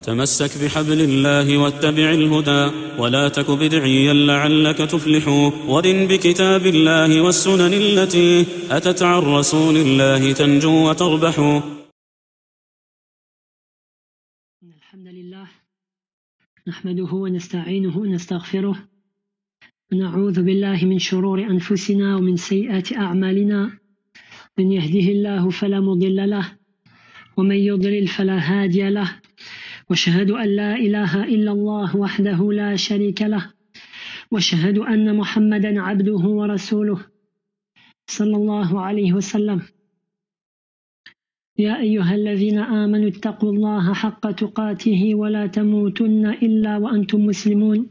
تمسك بحبل الله واتبع الهدى ولا تك بدعيا لعلك تفلح ورن بكتاب الله والسنن التي أتت عن رسول الله تنجو وتربح. الحمد لله نحمده ونستعينه ونستغفره ونعوذ بالله من شرور أنفسنا ومن سيئات أعمالنا، من يهده الله فلا مضل له ومن يضلل فلا هادي له، واشهد أن لا إله إلا الله وحده لا شريك له، واشهد أن محمدا عبده ورسوله صلى الله عليه وسلم. يا أيها الذين آمنوا اتقوا الله حق تقاته ولا تموتن إلا وأنتم مسلمون.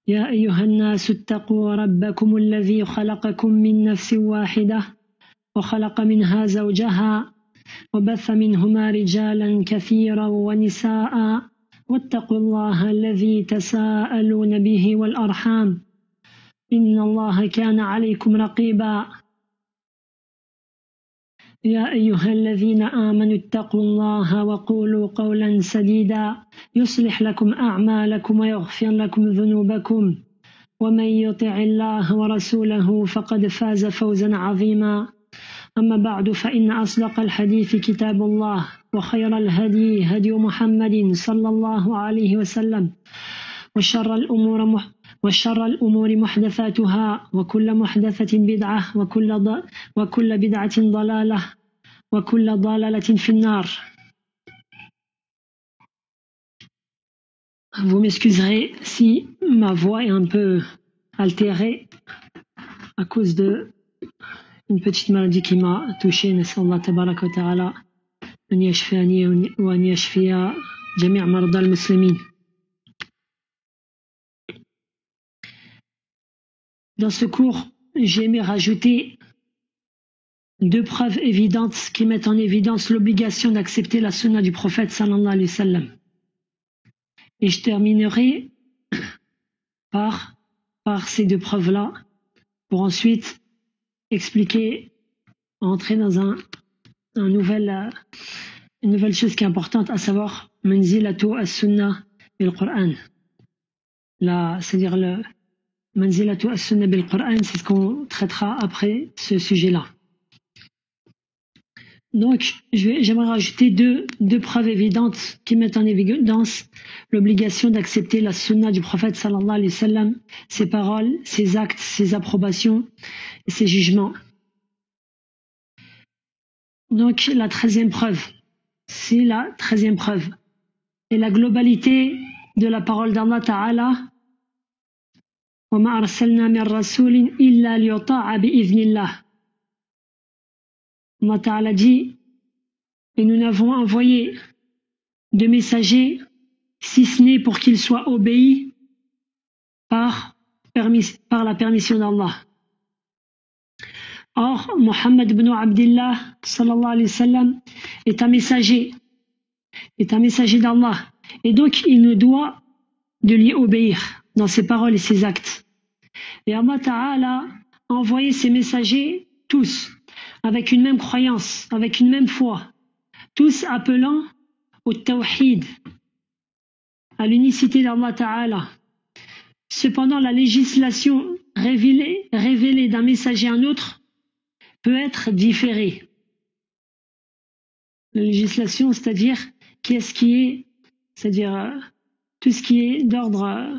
يا أيها الناس اتقوا ربكم الذي خلقكم من نفس واحدة وخلق منها زوجها وبث منهما رجالا كثيرا ونساء، واتقوا الله الذي تساءلون به والأرحام إن الله كان عليكم رقيبا. يا أيها الذين آمنوا اتقوا الله وقولوا قولا سديدا يصلح لكم أعمالكم ويغفر لكم ذنوبكم، ومن يطع الله ورسوله فقد فاز فوزا عظيما. أما بعد، فإن أصدق الحديث كتاب الله، وخير الهدي هدي محمد صلى الله عليه وسلم، وشر الأمور محدثاتها، وكل محدثة بدعة، وكل بدعة ضلالة، وكل ضلالة في النار. Vous m'excuserez si ma voix est un peu altérée à cause de une petite maladie qui m'a touché. نسأل الله تبارك وتعالى أن يشفيني وأن يشفي جميع مرضى المسلمين. Dans ce cours, j'ai aimé rajouter deux preuves évidentes qui mettent en évidence l'obligation d'accepter la sunna du prophète sallallahu alayhi wa sallam. Et je terminerai par ces deux preuves-là pour ensuite expliquer, entrer dans une nouvelle chose qui est importante, à savoir manzilatu as-sunnah bil-Qur'an. C'est-à-dire le manzilatu as-sunnah bil-Qur'an, c'est ce qu'on traitera après ce sujet-là. Donc, j'aimerais rajouter deux preuves évidentes qui mettent en évidence l'obligation d'accepter la sunna du prophète sallallahu alayhi wa sallam, ses paroles, ses actes, ses approbations et ses jugements. Donc, la 13e preuve, c'est la 13e preuve. Et la globalité de la parole d'Allah Ta'ala, وَمَا أَرْسَلْنَا مِن رَّسُولٍ إِلَّا لِيُطَاعَ بِإِذْنِ اللَّهِ. Allah Ta'ala dit, et nous n'avons envoyé de messagers si ce n'est pour qu'ils soient obéis par la permission d'Allah. Or, Muhammad ibn Abdillah sallallahu alayhi wa sallam est un messager d'Allah, et donc il nous doit de lui obéir dans ses paroles et ses actes. Et Allah Ta'ala a envoyé ses messagers tous avec une même croyance, avec une même foi, tous appelant au tawhid, à l'unicité d'Allah Ta'ala. Cependant, la législation révélée d'un messager à un autre peut être différée. La législation, c'est-à-dire tout ce qui est d'ordre,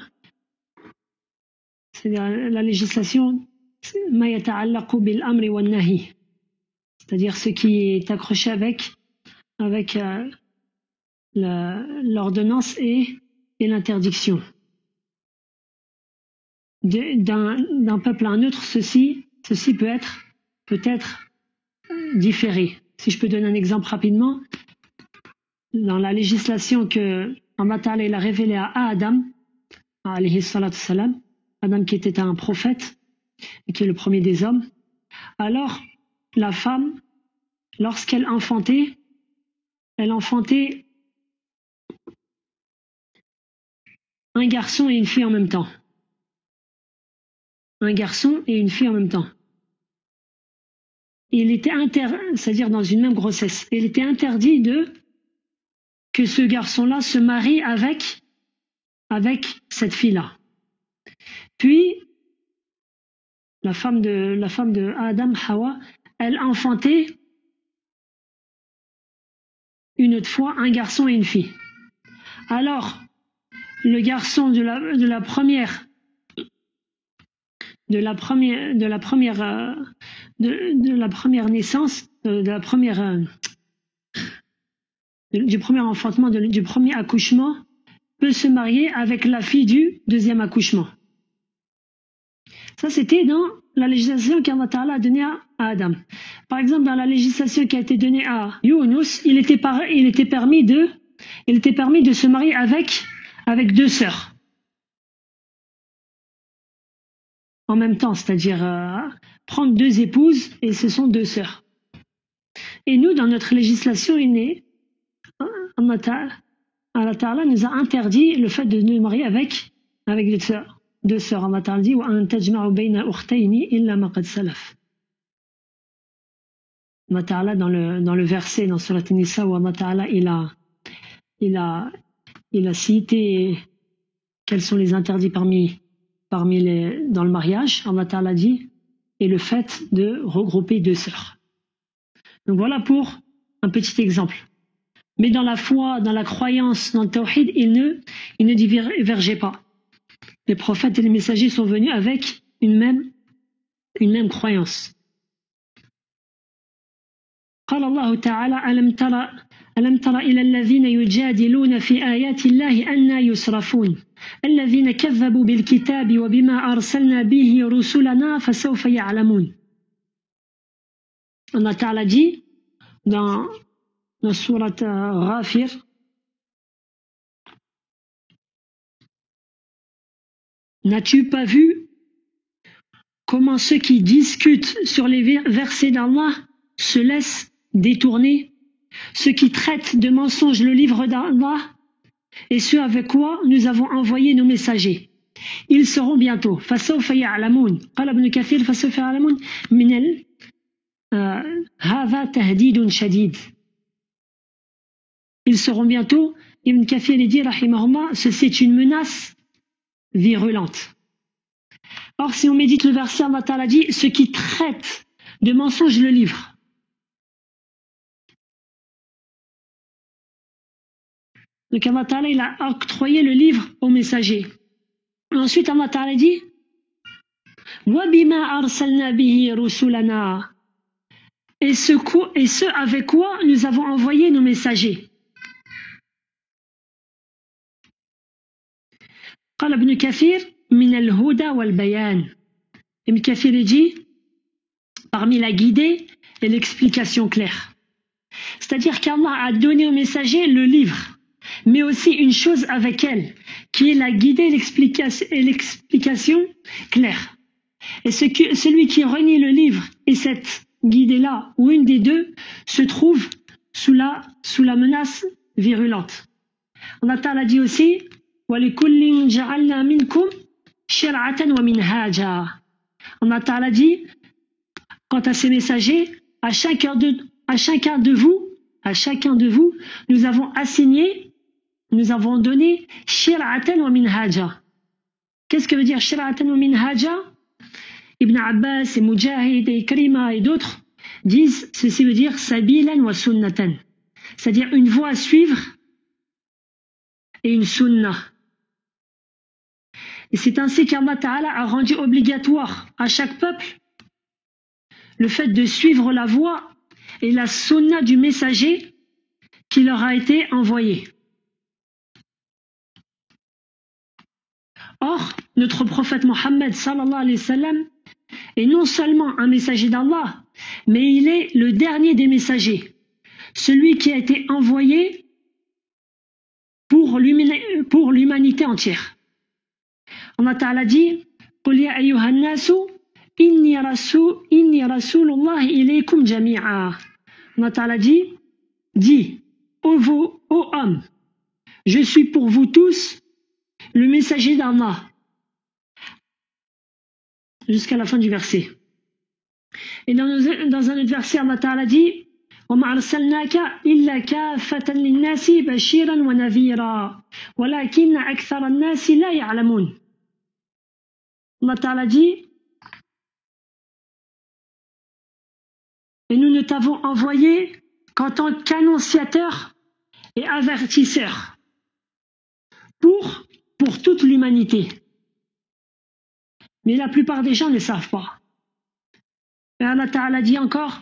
c'est-à-dire la législation, ma yata'allaqu bil amri wan nahi, c'est-à-dire ce qui est accroché avec l'ordonnance et l'interdiction. D'un peuple à un autre, ceci peut être différé. Si je peux donner un exemple rapidement, dans la législation que Allah Ta'ala il a révélée à Adam, alayhi salatu salam, Adam qui était un prophète et qui est le premier des hommes, alors la femme, lorsqu'elle enfantait, un garçon et une fille en même temps. Un garçon et une fille en même temps. Et il était c'est-à-dire dans une même grossesse. Et il était interdit que ce garçon-là se marie avec cette fille-là. Puis, la femme de Adam, Hawa, elle a enfanté une autre fois un garçon et une fille. Alors, le garçon de la première naissance, du premier enfantement, du premier accouchement, peut se marier avec la fille du deuxième accouchement. Ça, c'était dans la législation qu'Allah Ta'ala a donnée à Adam. Par exemple, dans la législation qui a été donnée à Younous, il était permis de se marier avec deux sœurs. En même temps, c'est-à-dire prendre deux épouses et ce sont deux sœurs. Et nous, dans notre législation innée, Allah Ta'ala nous a interdit le fait de nous marier avec deux sœurs. Allah Ta'ala dit وَأَن تَجْمَعُ بَيْنَ أُخْتَيْنِ إِلَّا مَا قَدْ سَلَفَ. Allah Ta'ala dans le verset dans Surat An-Nisa où Allah Ta'ala il a cité quels sont les interdits parmi dans le mariage. Allah Ta'ala dit et le fait de regrouper deux sœurs. Donc voilà pour un petit exemple. Mais dans la foi, dans la croyance, dans le tawhid, il ne divergeait pas. Les prophètes et les messagers sont venus avec une même croyance. قال الله تعالى ألم تر إلى الذين يجادلون في آيات الله أنى يصرفون الذين كذبوا بالكتاب وبما أرسلنا به رسلنا فسوف يعلمون. Allah Ta'ala dit dans Surat Ghafir, n'as-tu pas vu comment ceux qui discutent sur les versets d'Allah se laissent détourner, ceux qui traitent de mensonges le livre d'Allah et ceux avec quoi nous avons envoyé nos messagers. Ils seront bientôt. فَسَوْفَ يَعْلَمُونَ قال ابن كثير فَسَوْفَ يَعْلَمُونَ من هذا تهديد شديد. Ils seront bientôt. Ibn Kathir dit rahimahullah, c'est une menace virulente. Or, si on médite le verset, Allah Ta'ala dit ceux qui traitent de mensonges le livre. Donc Allah Ta'ala il a octroyé le livre aux messagers. Ensuite Allah Ta'ala dit وَبِمَا أَرْسَلْنَا بِهِ رُسُلَنَا et ce avec quoi nous avons envoyé nos messagers. قال ابن كثير من الهدى والبيان. Ibn Kathir dit parmi la guidée et l'explication claire. C'est-à-dire qu'Allah a donné aux messagers le livre, mais aussi une chose avec elle, qui est la guidée et l'explication claire. Et celui qui renie le livre et cette guidée-là, ou une des deux, se trouve sous la menace virulente. Allah Ta'ala dit aussi وَلِكُلٍّ جَعَلْنَا مِنْكُمْ شِرْعَةً وَمِنْهَاجًا. Allah Ta'ala dit quant à ces messagers, à chacun de vous, nous avons assigné, nous avons donné shir'atan wa minhaja. Qu'est-ce que veut dire shir'atan wa minhaja? Ibn Abbas et Mujahid et Ikrima et d'autres disent ceci veut dire sabilan wa sunnatan, c'est-à-dire une voie à suivre et une sunna. Et c'est ainsi qu'Allah Ta'ala a rendu obligatoire à chaque peuple le fait de suivre la voie et la sunna du messager qui leur a été envoyé. Or, notre prophète Mohammed sallallahu alayhi wa sallam est non seulement un messager d'Allah, mais il est le dernier des messagers, celui qui a été envoyé pour l'humanité entière. Allah Ta'ala dit قُلْ يَا أَيُّهَا النَّاسُ إِنِّي رَسُولُ اللَّهِ إِلَيْكُمْ جَمِيعًا. Allah Ta'ala dit ô hommes, je suis pour vous tous le messager d'Allah. Jusqu'à la fin du verset. Et dans un autre verset, Allah Ta'ala dit وما أرسلناك إلا كافة للناس بشيرا ونذيرا ولكن أكثر الناس لا يعلمون. Allah Ta'ala dit: et nous ne t'avons envoyé qu'en tant qu'annonciateur et avertisseur pour toute l'humanité. Mais la plupart des gens ne savent pas. Et Allah Ta'ala dit encore: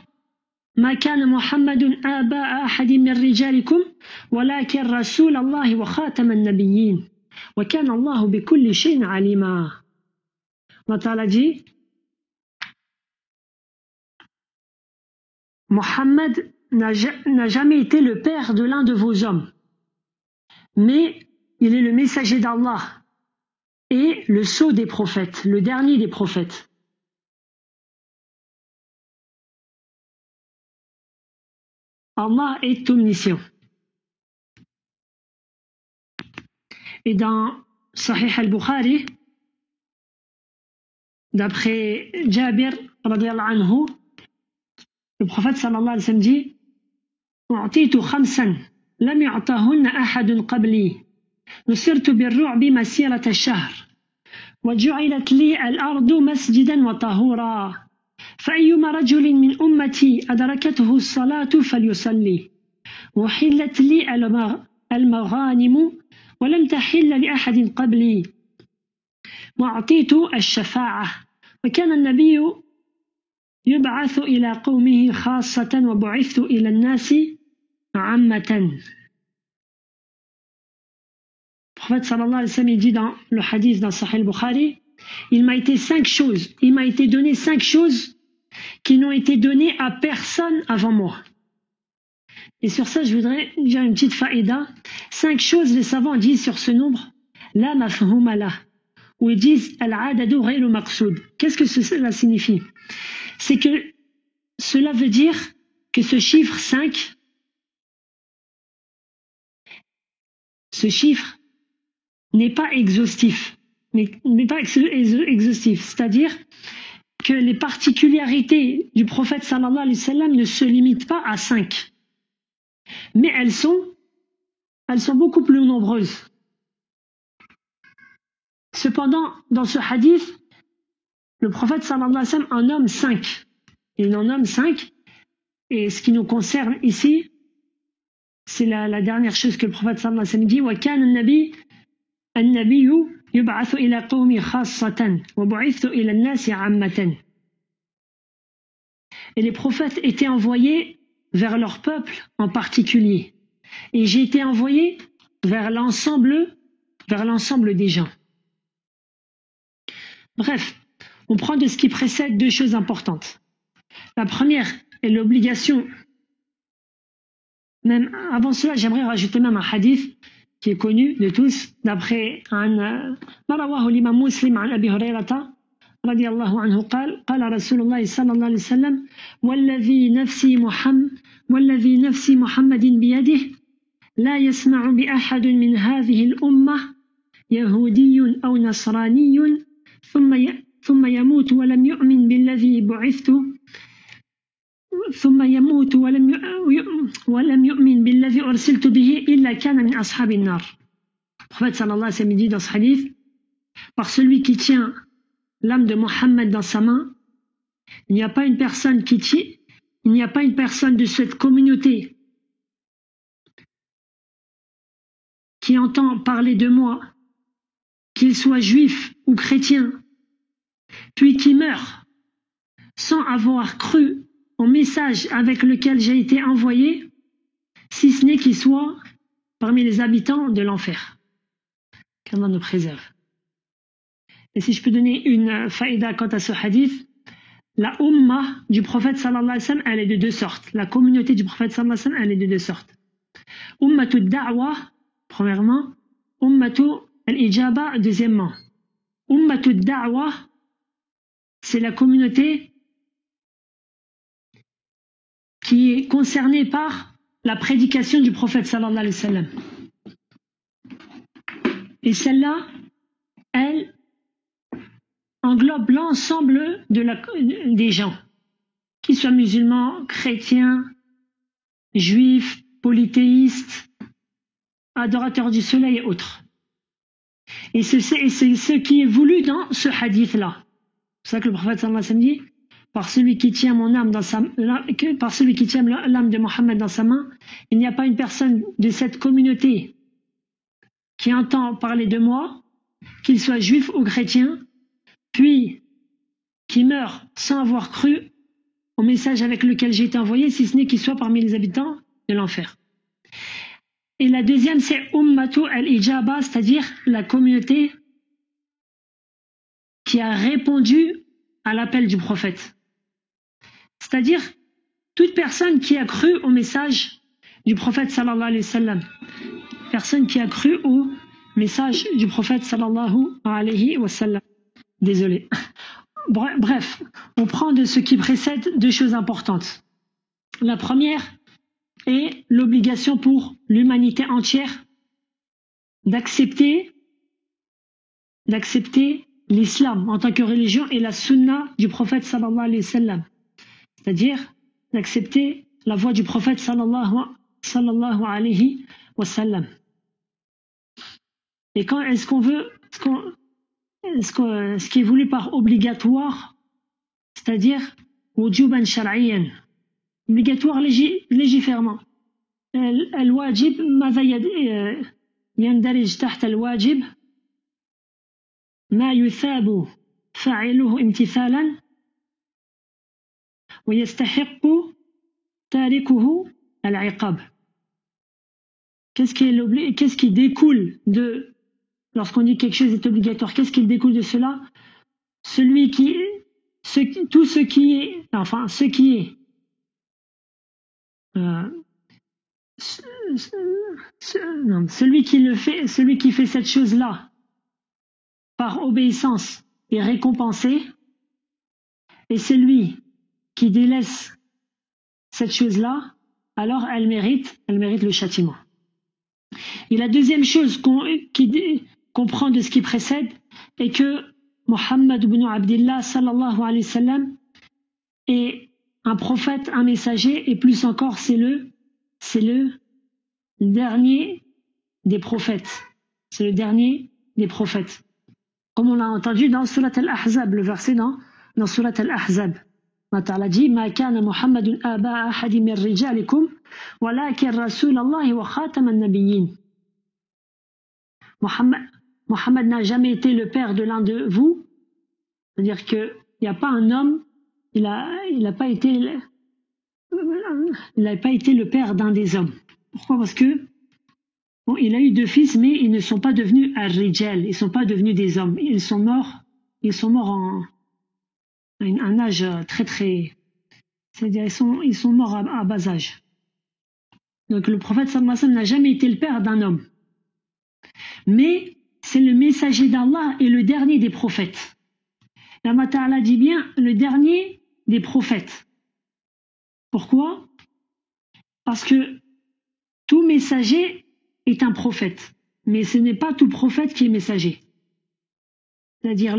ما كان محمد آباء أحد من رجالكم ولكن رسول الله وخاتم النبيين وكان الله بكل شيء عليما. Allah Ta'ala dit: Mohammed n'a jamais été le père de l'un de vos hommes, mais il est le messager d'Allah et le sceau des prophètes, le dernier des prophètes. Allah est omniscient. Et dans Sahih al-Bukhari, d'après Jabir radiyallahu anhu, le prophète sallallahu alayhi wa sallam dit: أعطيت خمسا لم يعطهن أحد قبلي نصرت بالرعب مسيرة الشهر وجعلت لي الأرض مسجدا وطهورا فأيما رجل من أمتي أدركته الصلاة فليصلي وحلت لي المغانم ولم تحل لأحد قبلي وأعطيت الشفاعة وكان النبي يبعث إلى قومه خاصة وبعثت إلى الناس عامة. Le prophète sallallahu alayhi wa sallam dit dans le hadith dans Sahih al-Bukhari: il m'a été donné 5 choses qui n'ont été données à personne avant moi. Et sur ça, je voudrais dire une petite faïda. 5 choses, les savants disent sur ce nombre: la mafhouma la, ou ils disent al-adadu ghayru maqsoud. Qu'est-ce que cela signifie? C'est que cela veut dire que ce chiffre 5, n'est pas exhaustif. C'est-à-dire que les particularités du prophète sallallahu alayhi wa sallam ne se limitent pas à 5. Mais elles sont beaucoup plus nombreuses. Cependant, dans ce hadith, le prophète sallallahu alayhi wa sallam en nomme 5. Il en nomme 5. Et ce qui nous concerne ici, c'est la dernière chose que le prophète sallallahu alayhi wa sallam dit: وَكَانَ النَّبِيُّ يُبْعَثُ إِلَى قَوْمِ خَاصَّةً وَبُعِثْتُ إِلَى النَّاسِ عَامَّةً. Et les prophètes étaient envoyés vers leur peuple en particulier. Et j'ai été envoyé vers l'ensemble des gens. Bref, on prend de ce qui précède 2 choses importantes. La première est l'obligation. Même avant cela, j'aimerais rajouter même un hadith qui est connu de tous, d'après un مرواه الإمام مسلم عن أبي هريرة رضي الله عنه قال رسول الله صلى الله عليه وسلم: والذي نفسي محمد بيده لا يسمع بأحد من هذه الأمة يهودي أو نصراني ثم يموت ولم يؤمن بالذي بعثت ولم يؤمن بالذي أرسلت به إلا كان من أصحاب النار. Le prophète sallallahu alayhi wa sallam dit dans ce hadith: par celui qui tient l'âme de Mohammed dans sa main, il n'y a pas une personne de cette communauté qui entend parler de moi, qu'il soit juif ou chrétien, puis qui meurt sans avoir cru au message avec lequel j'ai été envoyé, si ce n'est qu'il soit parmi les habitants de l'enfer. Qu'Allah nous préserve. Et si je peux donner une faïda quant à ce hadith, la umma du prophète sallallahu alayhi wa sallam, elle est de 2 sortes. La communauté du prophète sallallahu alayhi wa sallam, elle est de 2 sortes. Ummatu da'wa, premièrement. Ummatu al-ijaba, deuxièmement. Ummatu da'wa, c'est la communauté qui est concernée par la prédication du prophète sallallahu alayhi wa sallam. Et celle-là, elle englobe l'ensemble des gens, qu'ils soient musulmans, chrétiens, juifs, polythéistes, adorateurs du soleil et autres. Et c'est ce qui est voulu dans ce hadith-là. C'est ça que le prophète sallallahu alayhi wa sallam dit, par celui qui tient mon âme dans par celui qui tient l'âme de Mohammed dans sa main, il n'y a pas une personne de cette communauté qui entend parler de moi, qu'il soit juif ou chrétien, puis qui meurt sans avoir cru au message avec lequel j'ai été envoyé, si ce n'est qu'il soit parmi les habitants de l'enfer. Et la deuxième, c'est Ummatu al-Ijaba, c'est-à-dire la communauté qui a répondu à l'appel du prophète. C'est-à-dire toute personne qui a cru au message du prophète sallallahu alayhi wa sallam. Personne qui a cru au message du prophète sallallahu alayhi wa sallam. Désolé. Bref, on prend de ce qui précède deux choses importantes. La première est l'obligation pour l'humanité entière d'accepter l'islam en tant que religion et la sunna du prophète sallallahu alayhi wa sallam. C'est-à-dire d'accepter la voix du prophète sallallahu alayhi wa sallam. Et quand est-ce qu'on veut, ce qui est voulu par obligatoire, c'est-à-dire wujuban shar'iyyan, obligatoire légifèrement. الواجب ماذا يندرج تحت الواجب ما يثاب فاعله امتثالا ويستحق تاركه العقاب. Qu'est-ce qui découle de, lorsqu'on dit quelque chose est obligatoire, qu'est-ce qui découle de cela? Celui qui fait cette chose-là par obéissance est récompensé, et celui qui délaisse cette chose-là, alors elle mérite le châtiment. Et la deuxième chose qu'on prend de ce qui précède est que Muhammad ibn Abdillah sallallahu alayhi wa sallam est un prophète, un messager, et plus encore c'est le dernier des prophètes. C'est le dernier des prophètes. Comme on l'a entendu dans Surat al-Ahzab, le verset dans Surat al-Ahzab. Allah Ta'ala dit Ma kana Muhammadun aba ahadi min rijalikum walakin Rasulallahi wa khataman nabiyyin. Mohammed n'a jamais été le père de l'un de vous. C'est-à-dire qu'il n'y a pas un homme, il n'a pas été le père d'un des hommes. Pourquoi? Parce que il a eu deux fils, mais ils ne sont pas devenus ar-rijal, ils ne sont pas devenus des hommes. Ils sont morts à un âge très, c'est-à-dire ils sont morts à bas âge. Donc le prophète sallallahu alayhi wa sallam n'a jamais été le père d'un homme. Mais c'est le messager d'Allah et le dernier des prophètes. Allah Ta'ala dit bien le dernier des prophètes. Pourquoi? Parce que tout messager est un prophète, mais ce n'est pas tout prophète qui est messager. C'est-à-dire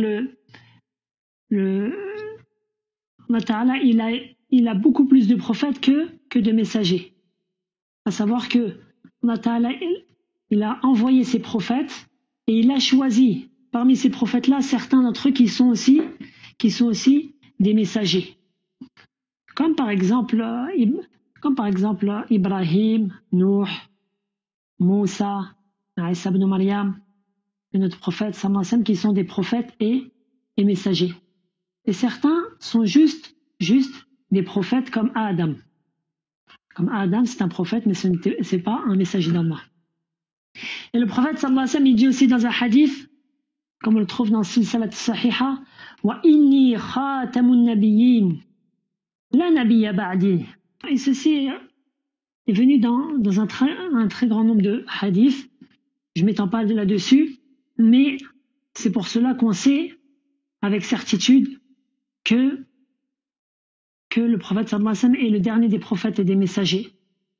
Allah Ta'ala, il a beaucoup plus de prophètes que de messagers. À savoir que Allah Ta'ala, il a envoyé ses prophètes et il a choisi parmi ces prophètes-là certains d'entre eux qui sont aussi des messagers. Comme par exemple Ibrahim, Nuh, Moussa, Isa ibn Maryam, et notre prophète sallallahu alayhi wa sallam, qui sont des prophètes et messagers. Et certains sont juste des prophètes comme Adam. Comme Adam, c'est un prophète, mais ce n'est pas un messager d'Allah. Et le prophète sallallahu alayhi wa sallam, il dit aussi dans un hadith, comme on le trouve dans Silsalat Sahiha, wa inni khatamun nabiyyin, la nabiyya ba'di. Et ceci est venu dans un très grand nombre de hadiths. Je ne m'étends pas là-dessus, mais c'est pour cela qu'on sait avec certitude que le prophète sallallahu alayhi wa sallam est le dernier des prophètes et des messagers.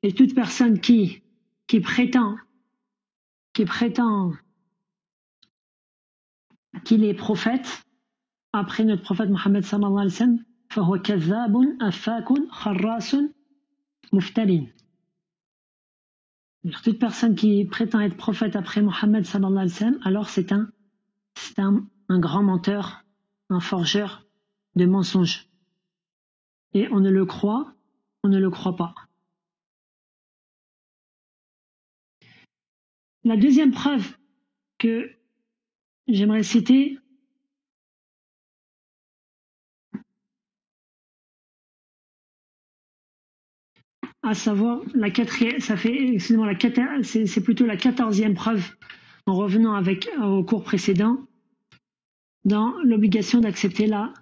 Et toute personne qui prétend qu'il est prophète après notre prophète Mohammed sallallahu alayhi wa sallam, فهو كذاب أفاك خراس مفترٍ. Toute personne qui prétend être prophète après Mohammed sallallahu alayhi wa sallam, alors c'est un grand menteur, un forgeur de mensonges. Et on ne le croit pas. La deuxième preuve que j'aimerais citer, à savoir la quatrième, c'est plutôt la 14e preuve, en revenant au cours précédent, dans l'obligation d'accepter la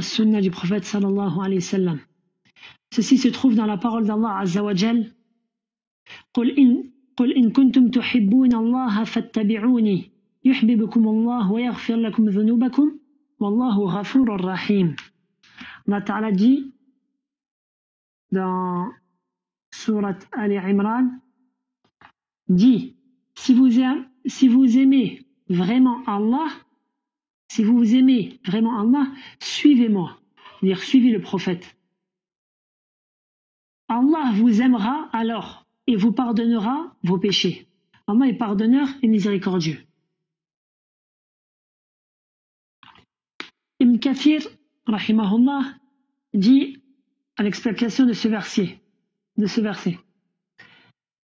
sunna du prophète sallallahu alayhi wa sallam. Ceci se trouve dans la parole d'Allah azza wa jal. قل إن كنتم تحبون الله فاتبعوني يحببكم الله ويغفر لكم ذنوبكم والله غفور رحيم. Allah Ta'ala dit dans sourate Ali Imran, dit si vous aimez vraiment Allah, suivez-moi, c'est-à-dire suivez le prophète. Allah vous aimera alors et vous pardonnera vos péchés. Allah est pardonneur et miséricordieux. Ibn Kathir, rahimahullah, dit à l'explication de ce verset.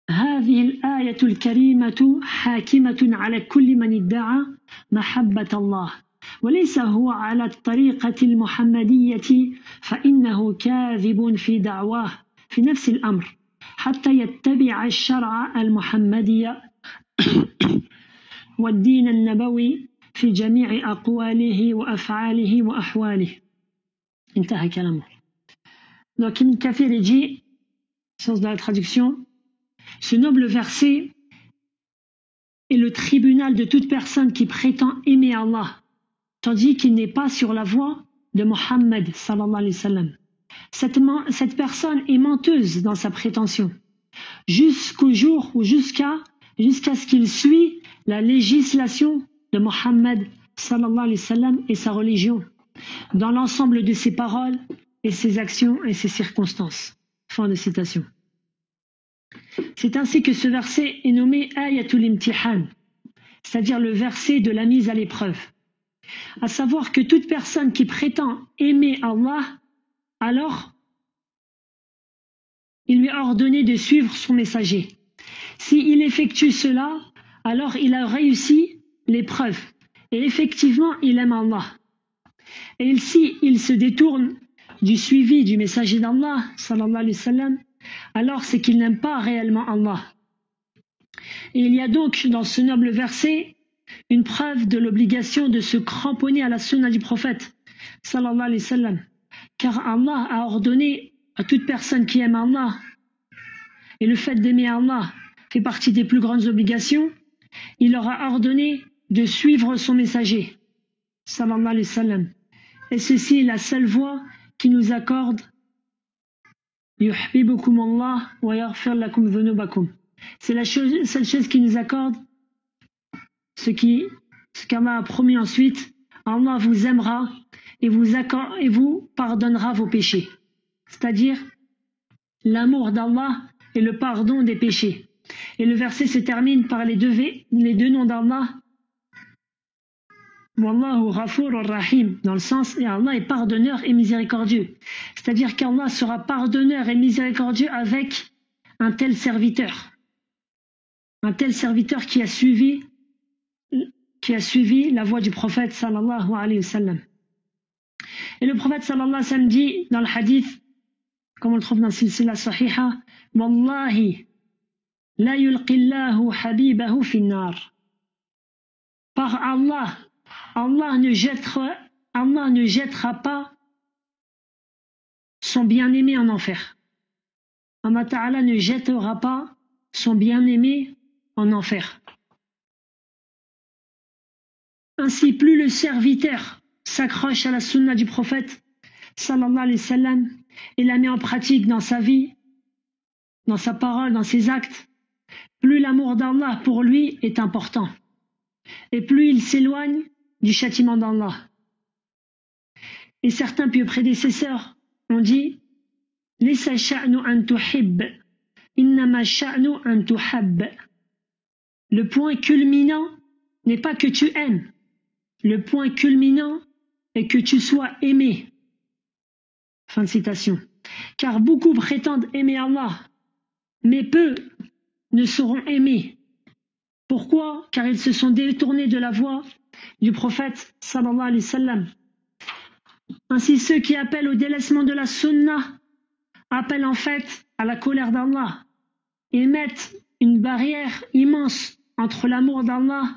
هذه الآية الكريمة حاكمة على كل من ادعى محبة الله وليس هو على الطريقة المحمدية فإنه كاذب في دعواه في نفس الأمر حتى يتبع الشرع المحمدي والدين النبوي في جميع أقواله وأفعاله وأحواله. انتهى كلامه. Donc Ibn Kathir dit, sens de la traduction, ce noble verset est le tribunal de toute personne qui prétend aimer Allah, tandis qu'il n'est pas sur la voie de Mohammed sallallahu alayhi wa sallam. Cette personne est menteuse dans sa prétention, jusqu'au jour ou jusqu'à ce qu'il suit la législation de Mohammed sallallahu alayhi wa sallam et sa religion, dans l'ensemble de ses paroles et ses actions et ses circonstances. Fin de citation. C'est ainsi que ce verset est nommé Ayatul Imtihan, c'est-à-dire le verset de la mise à l'épreuve. À savoir que toute personne qui prétend aimer Allah, alors il lui est ordonné de suivre son messager. S'il effectue cela, alors il a réussi l'épreuve. Et effectivement, il aime Allah. Et si il se détourne du suivi du messager d'Allah, sallallahu alayhi wa sallam, alors c'est qu'il n'aime pas réellement Allah. Et il y a donc dans ce noble verset une preuve de l'obligation de se cramponner à la sunna du prophète, sallallahu alayhi wa sallam. Car Allah a ordonné à toute personne qui aime Allah, et le fait d'aimer Allah fait partie des plus grandes obligations, il leur a ordonné de suivre son messager, sallallahu alayhi wa sallam. Et ceci est la seule voie qui nous accorde yuhibbukum Allah wa yaghfir lakum dhunubakum. C'est la seule chose qui nous accorde ce qu'Allah a promis ensuite. Allah vous aimera et vous pardonnera vos péchés. C'est-à-dire l'amour d'Allah et le pardon des péchés. Et le verset se termine par les deux noms d'Allah. Wallahu ghafurur rahim, dans le sens et Allah est pardonneur et miséricordieux. C'est-à-dire qu'Allah sera pardonneur et miséricordieux avec un tel serviteur. Un tel serviteur qui a suivi la voie du prophète sallallahu alayhi wa sallam. Et le prophète sallallahu alayhi wa sallam dit dans le hadith, comme on le trouve dans Silsila Sahiha, Wallahi, la yulqillahu habibahu finnar. Par Allah, Allah ne jettera pas son bien-aimé en enfer. Allah Ta'ala ne jettera pas son bien-aimé en enfer. Ainsi, plus le serviteur s'accroche à la sunna du prophète, sallallahu alayhi wa sallam, et la met en pratique dans sa vie, dans sa parole, dans ses actes, plus l'amour d'Allah pour lui est important. Et plus il s'éloigne du châtiment d'Allah. Et certains pieux prédécesseurs ont dit « Laysa sha'nu an tuhibb Innama sha'nu an tuhab. Le point culminant n'est pas que tu aimes. Le point culminant est que tu sois aimé. Fin de citation. Car beaucoup prétendent aimer Allah, mais peu ne seront aimés. Pourquoi? Car ils se sont détournés de la voie du prophète sallallahu alayhi wa sallam. Ainsi ceux qui appellent au délaissement de la sunna appellent en fait à la colère d'Allah. Ils mettent une barrière immense entre l'amour d'Allah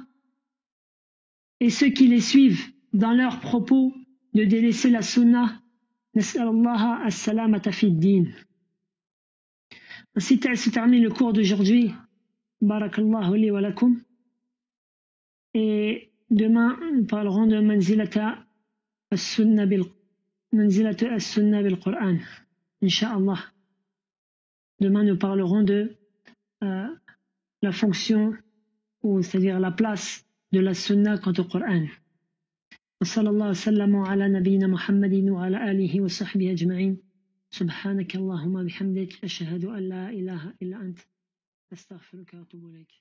et ceux qui les suivent dans leurs propos de délaisser la sunna. Nas'alallaha as-salamata fid din. Ainsi se termine le cours d'aujourd'hui. Barakallahu li wa lakum. Et demain, nous parlerons de manzilata as-sunna bil Qur'an. Inch'Allah. Demain, nous parlerons de la fonction, ou c'est-à-dire la place de la sunna quant au Qur'an. وصلى الله وسلم على نبينا محمد وعلى آله وصحبه أجمعين سبحانك اللهم بحمدك أشهد أن لا إله إلا أنت أستغفرك وأتوب إليك